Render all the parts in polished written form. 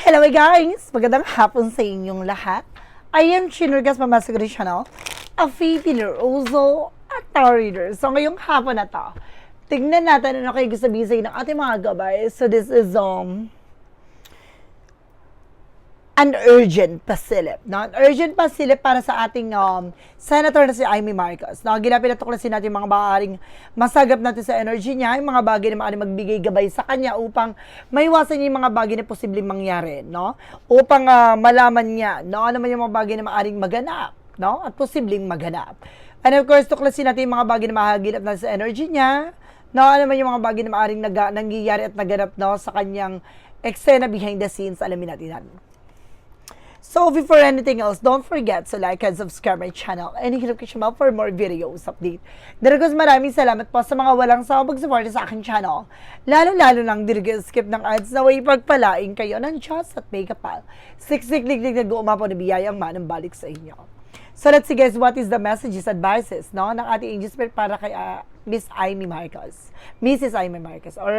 Hello guys! Magandang hapon sa inyong lahat. I am Chinurgas Mamasagri Channel, a Filipino Ozo at Tarot Reader. So ngayong hapon na to, tignan natin ano kayo gusto sabihin ng ating mga gabay. So this is an urgent pasilip. No? An urgent pasilip para sa ating senator na si Amy Marcos. No? Ginapin na tuklasin natin mga maaaring masagap natin sa energy niya, yung mga bagay na maaaring magbigay gabay sa kanya upang maiwasan niya yung mga bagay na posibleng mangyari. No? Upang malaman niya ano man yung mga bagay na maaaring maganap, no? At posibleng maganap. And of course, tuklasin natin yung mga bagay na mahagilap natin sa energy niya, no? Ano man yung mga bagay na maaaring nangyayari at naganap, no? Sa kanyang eksena behind the scenes, alamin natin yan. So, before anything else, don't forget to like and subscribe my channel and hit notification bell for more videos update. Dirigos, maraming salamat po sa mga walang sawang pag-support sa aking channel. Lalo-lalo lang dirigos, skip ng ads na way pagpalaing kayo ng Diyos at may kapal. Siksik-lig-lig nag-uumapo na biyayang manang balik sa inyo. So, let's see guys, what is the messages, advices, no, ng ating angel spirit para kay Miss Amy Marcos. Mrs. Amy Marcos or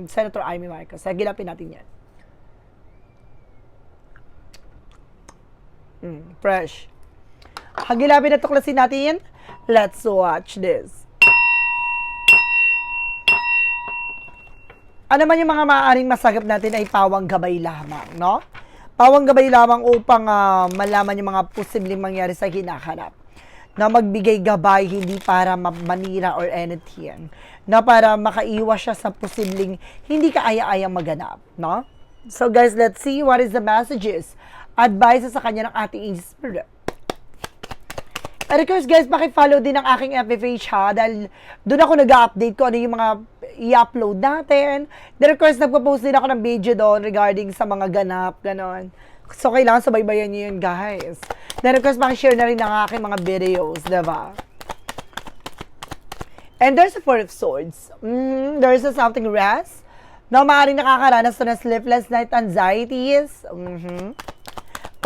Senator Amy Marcos. Hagilapin natin yan. Fresh. Hagilapin na tuklasin natin. Let's watch this. Ano man yung mga maaaring masagap natin ay pawang gabay lamang, no? Pawang gabay lamang upang malaman yung mga posibleng mangyari sa hinahanap. Na magbigay gabay hindi para manira or anything. Na para makaiwas siya sa posibleng hindi kaaya-ayang maganap, no? So guys, let's see what is the messages. Advice sa kanya ng ating angel spirit. And of course guys, paki-follow din ang aking FB page ha, dahil doon ako nag-update ko ano yung mga i-upload natin. Then of course, nagpo-post din ako ng video doon regarding sa mga ganap, ganon. So kailangan subaybayan niyo yun guys. Then of course, paki-share na rin ang aking mga videos, diba? And there's a Four of Swords. There's a something rest. Na maaaring nakakaranas na sleepless night anxieties.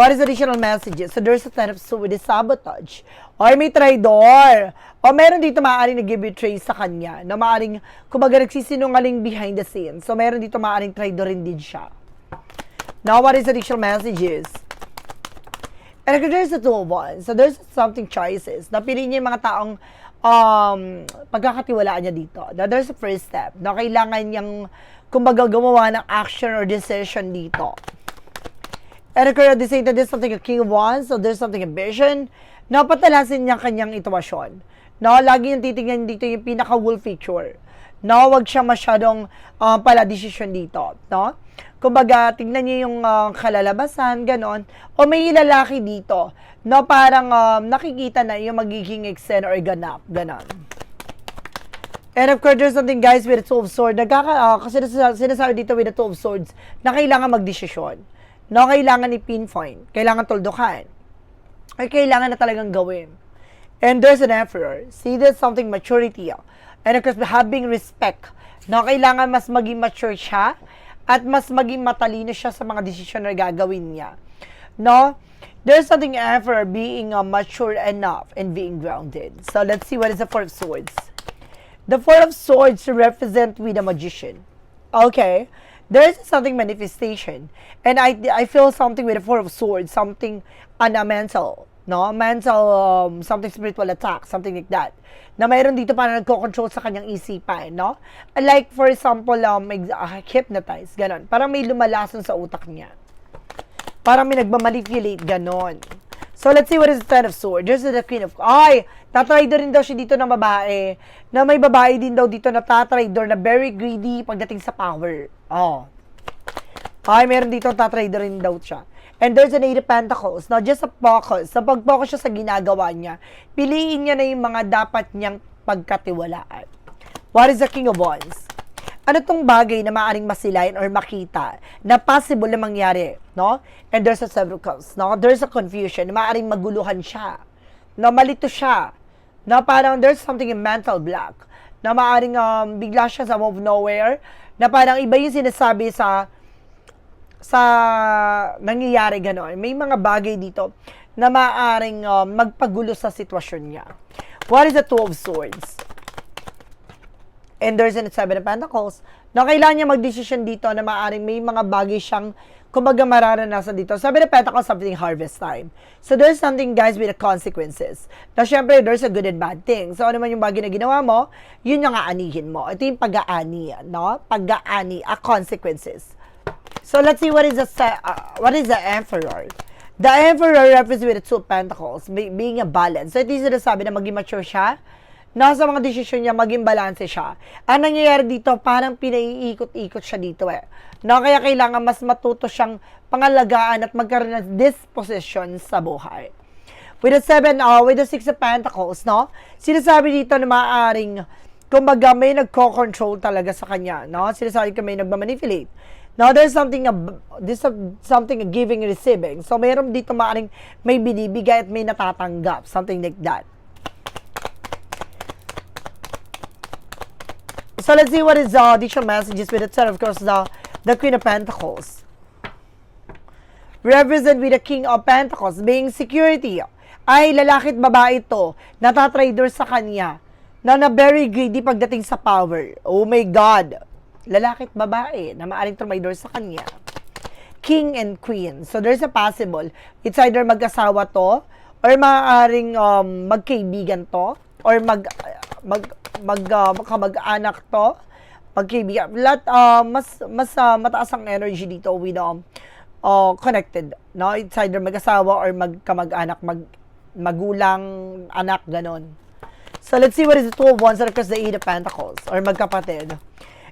What is additional messages? So there's a Ten of Swords with sabotage. Or may traidor. O meron dito maaaring nag-betray sa kanya. Na maaaring, kumbaga nagsisinungaling behind the scenes. So meron dito maaaring traidor rin din siya. Now what is additional messages? And there's the Two of Wands. So there's something choices. Napili niya yung mga taong pagkakatiwalaan niya dito. Now there's a first step. Na kailangan niyang, kumbaga gumawa ng action or decision dito. And occur they say that there's something a King of Wands, so there's something a vision. Napatalasin niya kanyang intuition. No, lagi yung titingnan dito yung pinaka-wolf picture. No, wag siya masyadong pala decision dito, no? Kumbaga, tingnan niyo yung kalalabasan, ganon. O may lalaki dito, no, parang nakikita na yung magiging eksena or ganap, ganon. And of course, there's something guys with the Two of Swords. Kasi sinasabi dito with the Two of Swords na kailangan magdesisyon. No, kailangan i-pinpoint, kailangan tuldukan, or kailangan na talagang gawin. And there's an Emperor. See, there's something maturity. And of course, having respect. No, kailangan mas maging mature siya at mas maging matalino siya sa mga desisyon na gagawin niya. No, there's something Emperor being mature enough and being grounded. So let's see what is the Four of Swords. The Four of Swords represent with a magician. Okay. There's something manifestation. And I feel something with the Four of Swords, something mental, no? Mental, something spiritual attack, something like that. Na mayroon dito para nagko-control sa kanyang isipan, no? Like, for example, hypnotize, ganon. Parang may lumalason sa utak niya. Parang may nagmamanipulate, ganon. So, let's see what is the Ten of Swords. There's the Queen of... Ay! Tatraidor rin daw siya dito ng babae. Na may babae din daw dito na tatraidor na very greedy pagdating sa power. Oh. Ay, meron dito tatraidor rin daw siya. And there's an Eight of Pentacles. Now, just a focus. Sa pag-focus siya sa ginagawa niya, piliin niya na yung mga dapat niyang pagkatiwalaan. What is the King of Wands? Ano tong bagay na maaaring masilayan or makita na possible na mangyari, no? And there's a Seven of Cups, no? There's a confusion na maaaring maguluhan siya, na malito siya, na parang there's something in mental block, na maaaring bigla siya sa out of nowhere, na parang iba yung sinasabi sa nangyayari gano'n. May mga bagay dito na maaaring magpagulo sa sitwasyon niya. What is the Two of Swords? And there's a Seven of Pentacles na kailangan niya magdesisyon dito na maaaring may mga bagay siyang kumbaga mararanasan dito. Sabi ng Pentacles, something harvest time. So there's something, guys, with the consequences. Na syempre, there's a good and bad thing. So ano man yung bagay na ginawa mo, yun yung aanihin mo. Ito yung pag-aani, no? Pag-aani, consequences. So let's see what is the Emperor. The Emperor represents with the Two of Pentacles, being a balance. So ito yung sinasabi na maging mature siya, nasa mga desisyon niya, maging balanse siya. Ang nangyayari dito, parang pinaiikot-ikot siya dito eh. No, kaya kailangan mas matuto siyang pangalagaan at magkaroon ng disposition sa buhay. With the Six of Pentacles, no? Sinasabi dito na maaaring, kumbaga may nagko-control talaga sa kanya, no? Sinasabi ko may nagmamanipulate. Now, there's something giving and receiving. So, mayroon dito maaaring may binibigay at may natatanggap. Something like that. So, let's see what is the additional messages with the Ten of course, the Queen of Pentacles. Represent with the King of Pentacles, being security. Ay, lalaki at babae ito, natatrader sa kanya, na very greedy pagdating sa power. Oh my God! Lalaki at babae, na maaaring trader sa kanya. King and Queen. So, there's a possible, it's either mag-asawa to, or maaaring magkaibigan to, or mag-anak to, magkaibigan. Mas mataas ang energy dito with connected, no? It's either mag-asawa or magkamag-anak, magulang, anak, ganon. So, let's see what is the Two of Wands across the Eight of Pentacles, or magkapatid.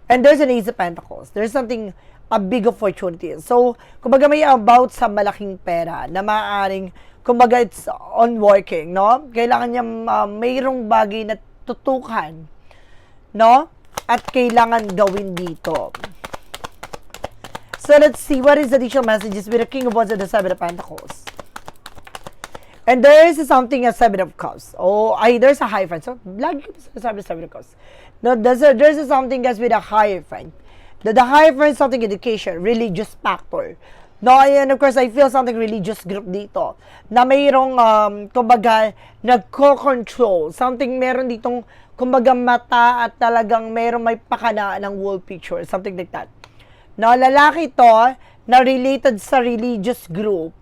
And there's an Ace of Pentacles. There's something, a big opportunity. So, kumbaga may about sa malaking pera na maaaring, kumbaga it's on working, no? Kailangan niya mayroong bagay na tutukan, no? At kailangan gawin dito. So, let's see what is the additional messages with the King of Wands and the Seven of Pentacles. And there is something, a Seven of Cups. There's a Hierophant. So, lagi ko sinasabi Seven of Cups. No, there's something, guys, with a Hierophant. The Hierophant is something education, religious factor. No, and of course, I feel something religious group dito. Na mayroong, kumbaga, nagko-control. Something, meron ditong, kumbaga, mata at talagang merong may pakana ng whole picture. Something like that. No, lalaki to, na related sa religious group,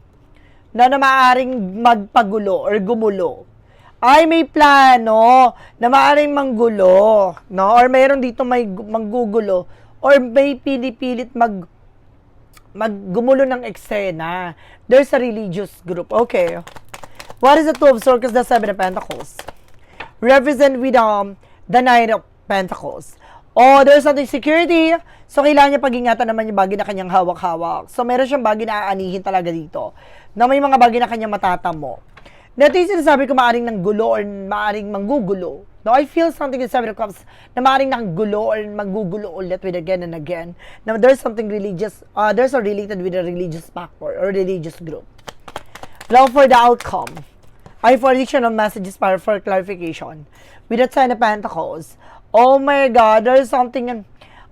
na maaaring magpagulo or gumulo. Ay, may plano na maaaring manggulo, no? Or mayroon dito may manggugulo, or may pinipilit maggumulo ng eksena. There's a religious group. Okay. What is the Two of Swords? The Seven of Pentacles. Represent with the Nine of Pentacles. There's something security. So, kailangan niya pag-ingatan naman yung bagay na kanyang hawak-hawak. So, meron siyang bagay na aanihin talaga dito. Na may mga bagay na kanyang matatamo. Dito yung sinasabi ko maaring ng gulo or maaring manggugulo. No, I feel something in Seven of Cups na maaring nanggulo or manggugulo ulit with again and again. Now, there's something religious, there's a related with a religious factor or religious group. Now, for the outcome, for additional messages para for clarification. With the Ten of Pentacles, oh my God, there's something,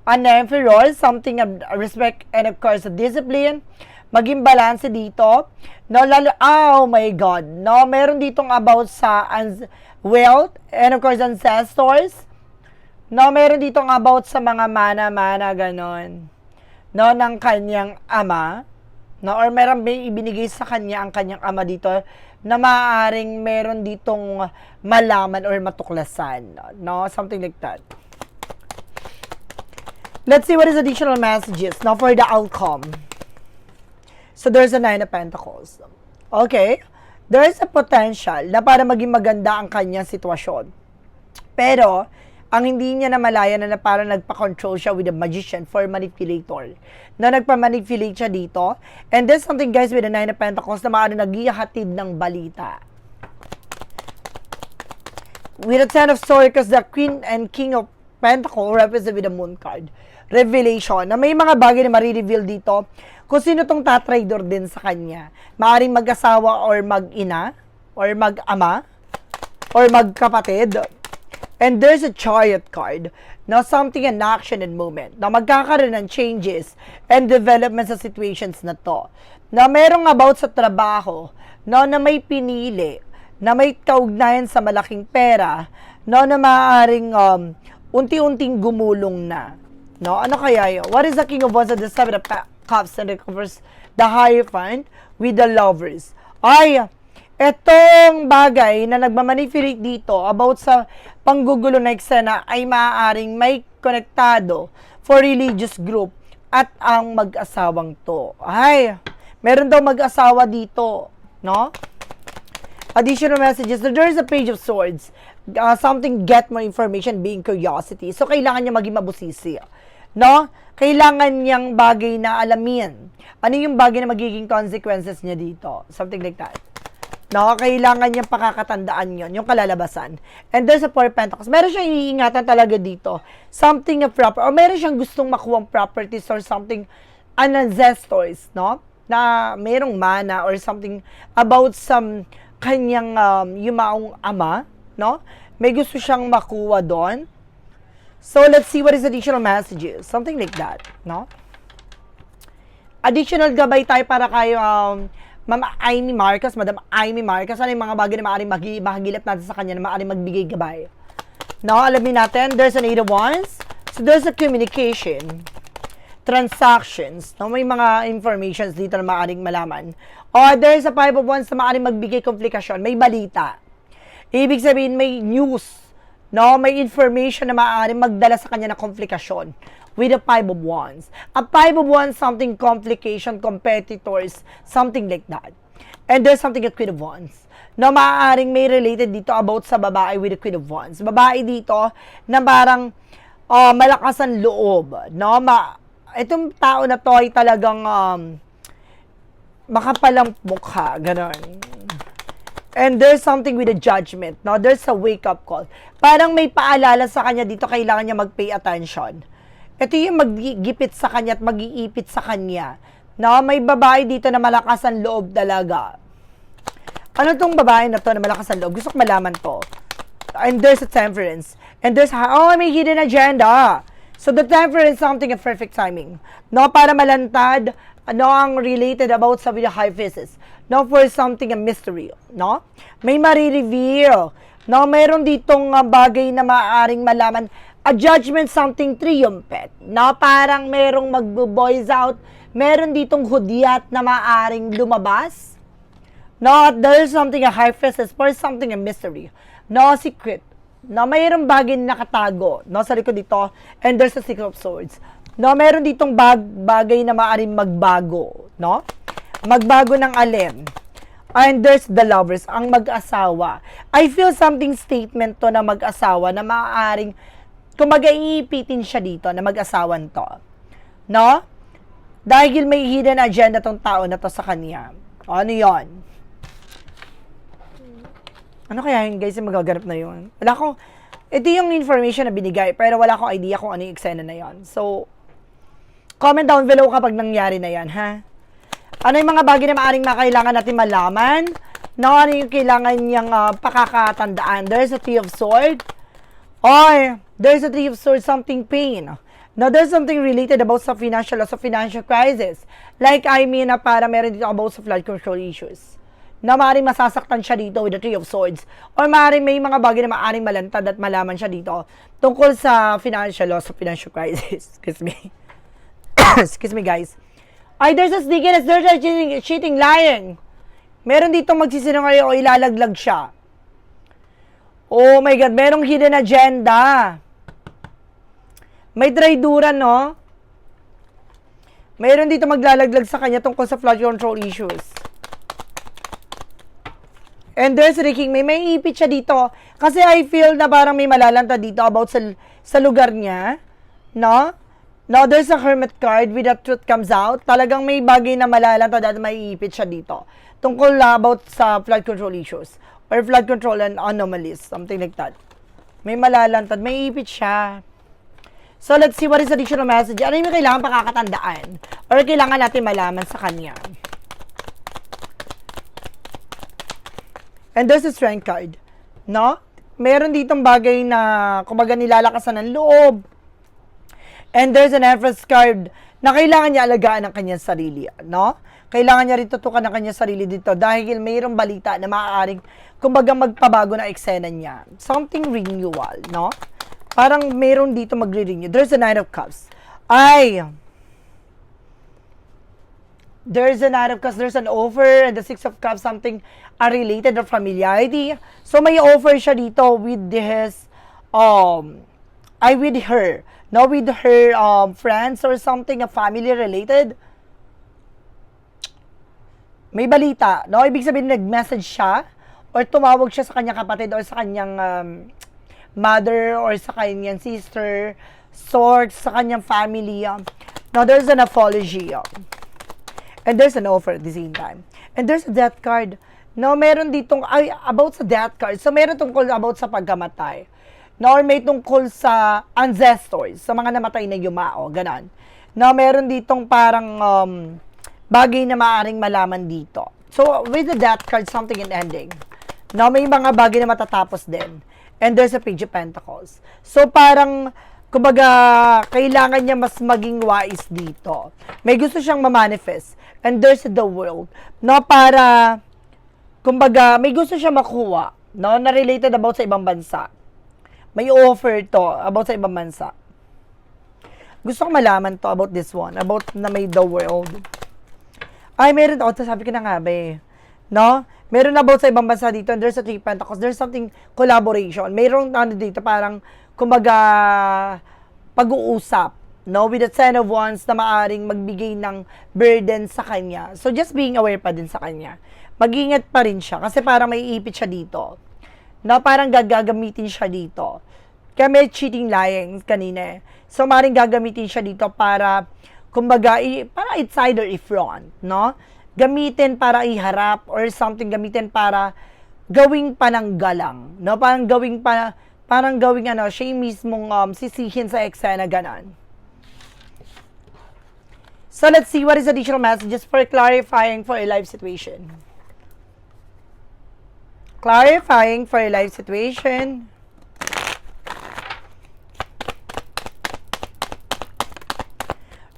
an Emperor, something of respect and of course, a discipline, maging balance dito. No, oh my God. No, meron ditong about sa wealth and of course ancestors. No, meron ditong about sa mga mana-mana ganon. No, ng kanyang ama. No, or meron may ibinigay sa kanya ang kanyang ama dito na maaaring meron ditong malaman or matuklasan. No, something like that. Let's see what is additional messages now for the outcome. So, there's a Nine of Pentacles. Okay? There is a potential na para maging maganda ang kanyang sitwasyon. Pero, ang hindi niya na malaya na parang nagpa-control siya with a magician for manipulator. Na nagpa-manipulate siya dito. And there's something, guys, with the Nine of Pentacles na maaaring naghihatid ng balita. With the Ten of Swords, because the Queen and King of Pentacles represent with the Moon card. Revelation, na may mga bagay na marireveal dito kung sino tong tatrader din sa kanya. Maaring mag-asawa or mag-ina, or mag-ama, or magkapatid. And there's a Chariot card, na something in action and movement, na magkakaroon ng changes and development sa situations na to. Na merong about sa trabaho, na may pinili, na may kaugnayan sa malaking pera, na maaring unti-unting gumulong na. No, ano kaya yun? What is the King of Wands and the Seven of Cups and recovers the Hierophant with the Lovers. Ay, etong bagay na nagmamanipulate dito about sa panggugulo na eksena ay maaaring may konektado for religious group at ang mag-asawang to. Ay, meron daw mag-asawa dito, no? Additional messages. There is a Page of Swords. Something get more information, being curiosity. So, kailangan niya maging mabusisi. No? Kailangan niyang bagay na alamin. Ano yung bagay na magiging consequences niya dito? Something like that. No? Kailangan niyang pakakatandaan yon, yung kalalabasan. And there's a Four of Pentacles. Meron siyang iingatan talaga dito. Something na proper. Or meron siyang gustong makuha properties or something ancestors, no? Na merong mana or something about some kanyang yumaong ama, no? May gusto siyang makuha doon. So, let's see what is additional messages. Something like that, no? Additional gabay tayo para kay Ma'am Amy Marcos, Madam Amy Marcos. Ano yung mga bagay na maaaring mahagilap natin sa kanya na maaaring magbigay gabay? No, alamin natin, there's an 8 of Wands. So, there's a communication. Transactions. No, may mga informations dito na maaaring malaman. Or there's a 5 of Wands na maaaring magbigay komplikasyon. May balita. Ibig sabihin, may news. No, may information na maaaring magdala sa kanya na komplikasyon with a 5 of Wands. A 5 of Wands, something complication, competitors, something like that. And there's something at Queen of Wands. No, maaaring may related dito about sa babae with the Queen of Wands. Babae dito na parang malakas ang loob. No, itong tao na to ay talagang makapalang mukha, gano'n. And there's something with a judgment, no? There's a wake-up call. Parang may paalala sa kanya dito, kailangan niya mag-pay attention. Ito yung mag-gipit sa kanya at mag-iipit sa kanya. No? May babae dito na malakas ang loob talaga. Ano tong babae na to na malakas ang loob? Gusto ko malaman to. And there's a Temperance. And there's, may hidden agenda. So the Temperance, something of perfect timing. No? Para malantad, ano ang related about sa with the High Faces. No, for something a mystery, no? May marireveal. No, meron ditong bagay na maaaring malaman. A judgment, something triumphant. No, parang merong mag-boys out. Meron ditong hudyat na maaaring lumabas. No, there's something a High Faces for something a mystery. No, secret. No, mayroong bagay na nakatago. No, sa likod dito. And there's a Six of Swords. No, meron ditong bagay na maaaring magbago. No? Magbago ng alin. And there's the Lovers, ang mag-asawa. I feel something statement to na mag-asawa na maaaring, kung mag-iipitin siya dito na mag-asawan to. No? Dahil may hidden agenda tong tao na to sa kanya. O, ano yon? Ano kaya yun, guys, yung magaganap na yun? Wala akong, ito yung information na binigay, pero wala akong idea kung ano yung eksena na yon. So, comment down below kapag nangyari na yan, ha? Ano yung mga bagay na maaaring makailangan natin malaman? No, ano yung kailangan niyang pakakatandaan? There's a Three of Swords. Or, there's a Three of Swords, something pain. Now, there's something related about sa financial loss, sa financial crisis. Like, I mean, na para meron dito about sa flood control issues. Na maaaring masasaktan siya dito with the Three of Swords. Or maaaring may mga bagay na maaaring malantad at malaman siya dito tungkol sa financial loss, sa financial crisis. Excuse me. Excuse me, guys. Ay, there's a sneakiness, there's a cheating, lying. Meron ditong magsisinungaling o ilalaglag siya. Oh my God, merong hidden agenda. May traiduran, no? Meron dito maglalaglag sa kanya tungkol sa flood control issues. And there's King, may ipit siya dito. Kasi I feel na parang may malalanta dito about sa lugar niya. No? Now, there's a Hermit card with the truth comes out. Talagang may bagay na malalantad at may ipit siya dito. Tungkol about sa flood control issues. Or flood control and anomalies. Something like that. May malalantad. May ipit siya. So, let's see what is additional message. Ano yung kailangan pakakatandaan? Or kailangan natin malaman sa kanya? And there's a Strength card. No? Meron ditong bagay na kumbaga nilalakasan ng loob. And there's an Empress card na kailangan niya alagaan ang kanyang sarili, no? Kailangan niya rin tutukan ang kanyang sarili dito dahil mayroong balita na maaaring kumbaga magpabago na eksena niya. Something renewal, no? Parang mayroon dito magre-renew. There's a Nine of Cups. Ay, There's a Knight of Cups, there's an offer, and the Six of Cups, something related or familiarity. So, may offer siya dito with his, with her. No, with her friends or something, a family related. May balita, no? Ibig sabihin, nag-message siya or tumawag siya sa kanyang kapatid or sa kanyang mother or sa kanyang sister, sa kanyang family. Now, there's an apology. And there's an offer at the same time. And there's a death card. No, meron ditong, about sa death card. So, meron tungkol about sa pagkamatay. No, or may tungkol sa ancestors, sa mga namatay na yumao, ganon. No, meron ditong parang bagay na maaaring malaman dito. So, with the death card, something in ending. No, may mga bagay na matatapos din. And there's a Page of Pentacles. So, parang, kumbaga, kailangan niya mas maging wise dito. May gusto siyang ma-manifest. And there's the World. No, para, kumbaga, may gusto siyang makuha. No, na related about sa ibang bansa. May offer to about sa ibang bansa. Gusto ko malaman to about this one. About na may the World. Ay, meron to. Sabi ko na nga, be. No? Meron about sa ibang bansa dito, and there's a Three Pentacles, there's something collaboration. Meron dito, parang, kumbaga, pag-uusap, no? With the Ten of Wands na maaring magbigay ng burden sa kanya. So, just being aware pa din sa kanya. Mag-ingat pa rin siya, kasi parang may ipit siya dito. No? Parang gagamitin siya dito. Kaya may cheating, lying kanina. So, maaaring gagamitin siya dito para, kumbaga, para it's either i-front, no? Gamitin para iharap or something, gamitin para gawing pananggalang, no? Parang gawing siya mismong sisihin sa eksena, ganon. So, let's see what is additional messages for clarifying for a life situation. Clarifying for a life situation.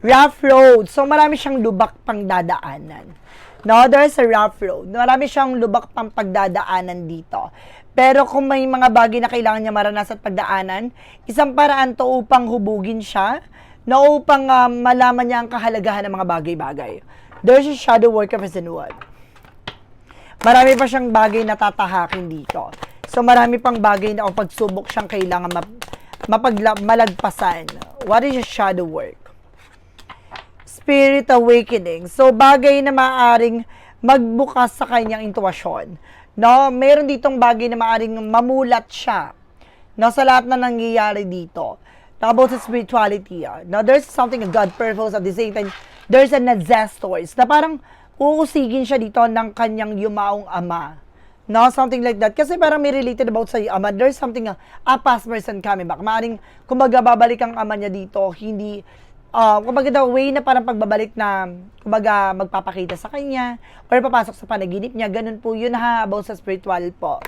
Rough road. So, marami siyang lubak pang dadaanan. No, there's a rough road. Marami siyang lubak pang pagdadaanan dito. Pero kung may mga bagay na kailangan niya maranasan at pagdaanan, isang paraan to upang hubugin siya, na upang malaman niya ang kahalagahan ng mga bagay-bagay. There's a shadow work of his inward. Marami pa siyang bagay na tatahakin dito. So, marami pang bagay na o pagsubok siyang kailangan malagpasan. What is a shadow work? Spirit awakening. So, bagay na maaaring magbukas sa kanyang intuwasyon. No? Meron ditong bagay na maaaring mamulat siya. No? Sa lahat na nangyayari dito. About sa spirituality. Now, there's something a God purpose at the same time. There's an ancestors na parang uusigin siya dito ng kanyang yumaong ama. No? Something like that. Kasi parang may related about sa ama. There's something, a past person coming back. Maaaring, kumbaga, babalik ang ama niya dito. Hindi, kumbaga the way na parang pagbabalik na kumbaga magpapakita sa kanya or papasok sa panaginip niya, ganun po yun about sa spiritual po.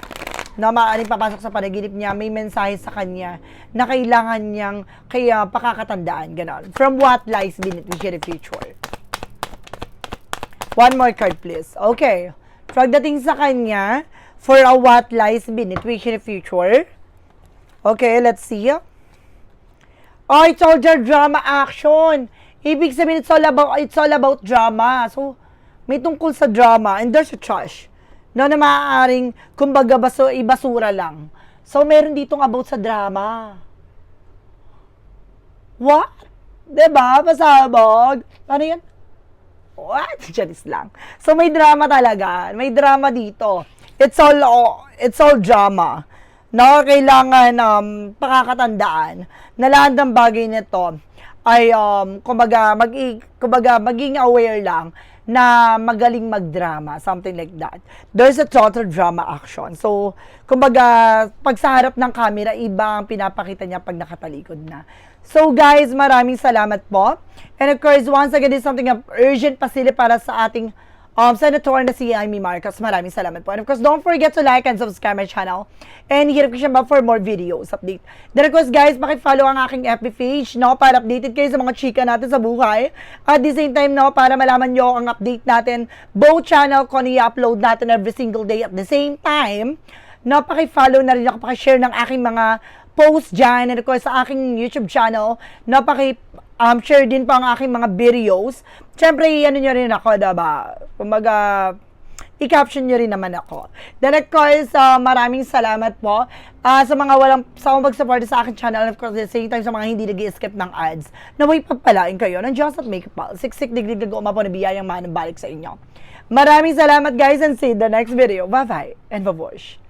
Na maaaring papasok sa panaginip niya, may mensahe sa kanya na kailangan niyang kaya pakakatandaan, ganun. From what lies beneath the future. One more card, please. Okay. Pagdating sa kanya, for a what lies beneath the future. Okay, let's see. Oh, it's all drama action. Ibig sabihin, it's all about drama. So, may tungkol sa drama and there's a trash. No, na maaaring, kumbaga, ibasura lang. So, meron ditong about sa drama. What? Diba? Pasabog? Ano yan? What? Charis lang. So, may drama talaga. May drama dito. It's all drama. No, kailangan pakakatandaan na lahat ng bagay nito ay kumbaga maging aware lang na magaling magdrama, something like that. There's a total drama action. So, kumbaga pag sa harap ng camera, iba ang pinapakita niya pag nakatalikod na. So guys, maraming salamat po. And of course, once again, this is something urgent pa sila para sa ating Senator na si Amy Marcos. Maraming salamat po. And of course, don't forget to like and subscribe my channel. And hit notification bell for more videos update. Then of course, guys, pakipollow ang aking FB page, no, para updated kayo sa mga chika natin sa buhay. At the same time, no, para malaman nyo ang update natin, both channel ko i-upload natin every single day at the same time. No, pakipollow na rin ako, pakishare ng aking mga post dyan. And of course, sa aking YouTube channel, no, share din po ang aking mga videos. Siyempre, ano nyo rin ako, diba? Kumbaga, i-caption nyo rin naman ako. Then, of course, maraming salamat po sa mga mag-support sa aking channel. And of course, at the same time, sa mga hindi nag-skip ng ads, naway pagpalain kayo ng Diyos at Makeup Pal. Siksik, digdig, gagawin po na biyayang manang balik sa inyo. Maraming salamat guys and see you in the next video. Bye-bye and babush.